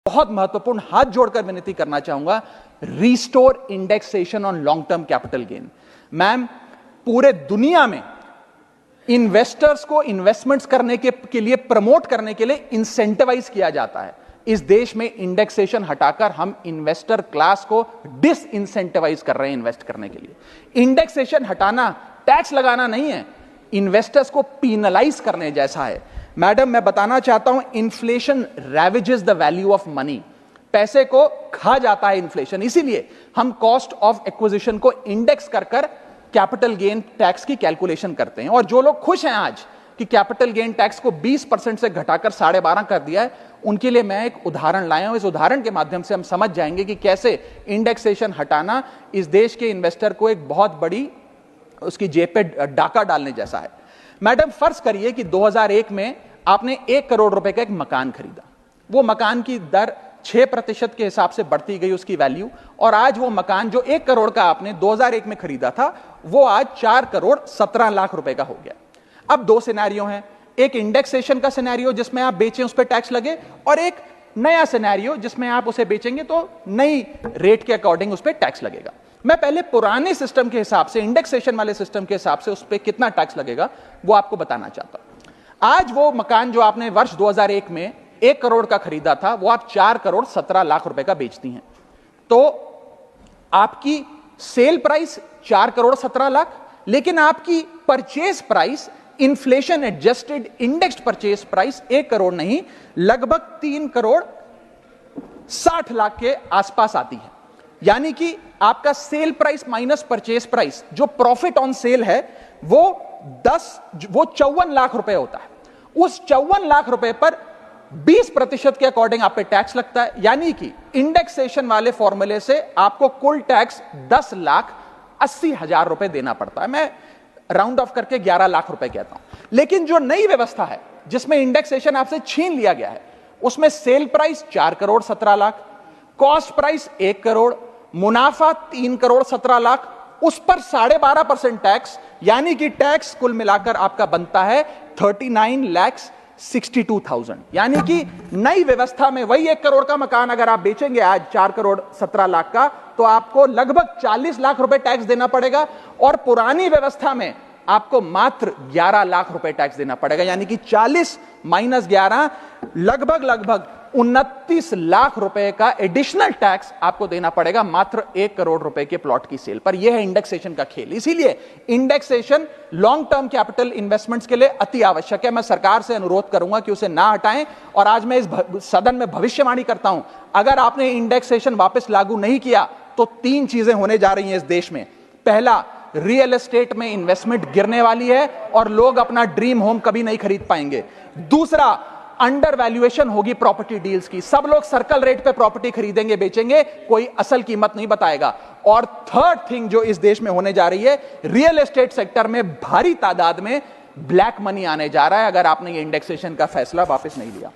बहुत महत्वपूर्ण हाथ जोड़कर विनती करना चाहूंगा, restore indexation on long term capital gain. Ma'am, पूरे दुनिया में इन्वेस्टर्स को इन्वेस्टमेंट्स करने के लिए प्रमोट करने के लिए इंसेंटिवाइज किया जाता है। इस देश में इंडेक्सेशन हटाकर हम इन्वेस्टर क्लास को डिस इंसेंटिवाइज कर रहे हैं इन्वेस्ट करने के लिए। इंडेक्सेशन हटाना टैक्स लगाना नहीं है, इन्वेस्टर्स को पीनलाइज करने जैसा है। मैडम, मैं बताना चाहता हूं, inflation ravages the value of money. पैसे को खा जाता है इन्फ्लेशन, इसीलिए हम कॉस्ट ऑफ एक्विजिशन को इंडेक्स कर कैपिटल गेन टैक्स की कैलकुलेशन करते हैं। और जो लोग खुश हैं आज कि कैपिटल गेन टैक्स को 20% से घटाकर 12.5% कर दिया है, उनके लिए मैं एक उदाहरण लाया हूं। इस उदाहरण के माध्यम से हम समझ जाएंगे कि कैसे इंडेक्सेशन हटाना इस देश के इन्वेस्टर को एक बहुत बड़ी उसकी जेब पे डाका डालने जैसा है। मैडम, फर्ज करिए कि 2001 में आपने 1 करोड़ रुपए का एक मकान खरीदा। वो मकान की दर 6% के हिसाब से बढ़ती गई उसकी वैल्यू, और आज वो मकान जो 1 करोड़ का आपने 2001 में खरीदा था, वो आज 4 करोड़ 17 लाख रुपए का हो गया। अब दो सिनेरियो हैं, एक इंडेक्सेशन का सिनेरियो जिसमें आप बेचें उस पर टैक्स लगे, और एक नया सिनेरियो जिसमें आप उसे बेचेंगे तो नई रेट के अकॉर्डिंग उस पर टैक्स लगेगा। मैं पहले पुराने सिस्टम के हिसाब से, इंडेक्सेशन वाले सिस्टम के हिसाब से उस पर कितना टैक्स लगेगा वो आपको बताना चाहता हूं। आज वो मकान जो आपने वर्ष 2001 में 1 करोड़ का खरीदा था, वो आप 4 करोड़ 17 लाख रुपए का बेचती हैं, तो आपकी सेल प्राइस 4 करोड़ 17 लाख, लेकिन आपकी purchase price, inflation adjusted indexed purchase price 1 crore नहीं, लगभग 3 करोड़ 60 लाख के आसपास आती है। यानी कि आपका sale price minus purchase price, जो प्रॉफिट ऑन सेल है, वो 54 लाख रुपए होता है। उस 54 लाख रुपए पर 20% के अकॉर्डिंग आप पे टैक्स लगता है। यानी कि इंडेक्सेशन वाले फॉर्मूले से आपको कुल टैक्स 10,80,000 रुपए देना पड़ता है। मैं राउंड ऑफ करके 11 लाख रुपए कहता हूं। लेकिन जो नई व्यवस्था है जिसमें इंडेक्सेशन आपसे छीन लिया गया है, उसमें sale price 4 crore 17 lakh, cost price 1 crore, मुनाफा 3 करोड़ 17 लाख, उस पर 12.5% टैक्स, यानी कि टैक्स कुल मिलाकर आपका बनता है 39,62,000। यानी कि नई व्यवस्था में वही 1 करोड़ का मकान अगर आप बेचेंगे आज 4 करोड़ 17 लाख का, तो आपको लगभग 40 लाख रुपए टैक्स देना पड़ेगा, और पुरानी व्यवस्था में आपको मात्र 11 लाख रुपए टैक्स देना पड़ेगा। यानी कि 40 माइनस 11 लगभग 29 लाख रुपए का एडिशनल टैक्स आपको देना पड़ेगा मात्र 1 करोड़ रुपए के प्लॉट की सेल पर। यह है इंडेक्सेशन का खेल। इसीलिए indexation long term capital investments के लिए अति आवश्यक है। मैं सरकार से अनुरोध करूंगा कि उसे ना हटाएं, और आज मैं इस सदन में भविष्यवाणी करता हूं, अगर आपने इंडेक्सेशन वापस लागू नहीं किया तो 3 चीजें होने जा रही हैं इस देश में। पहला, रियल एस्टेट में इन्वेस्टमेंट गिरने वाली है और लोग अपना ड्रीम होम कभी नहीं खरीद पाएंगे। दूसरा, अंडर वैल्यूएशन होगी प्रॉपर्टी डील्स की, सब लोग सर्कल रेट पे प्रॉपर्टी खरीदेंगे बेचेंगे, कोई असल कीमत नहीं बताएगा। और थर्ड थिंग जो इस देश में होने जा रही है, रियल एस्टेट सेक्टर में भारी तादाद में ब्लैक मनी आने जा रहा है, अगर आपने ये इंडेक्सेशन का फैसला वापस नहीं लिया।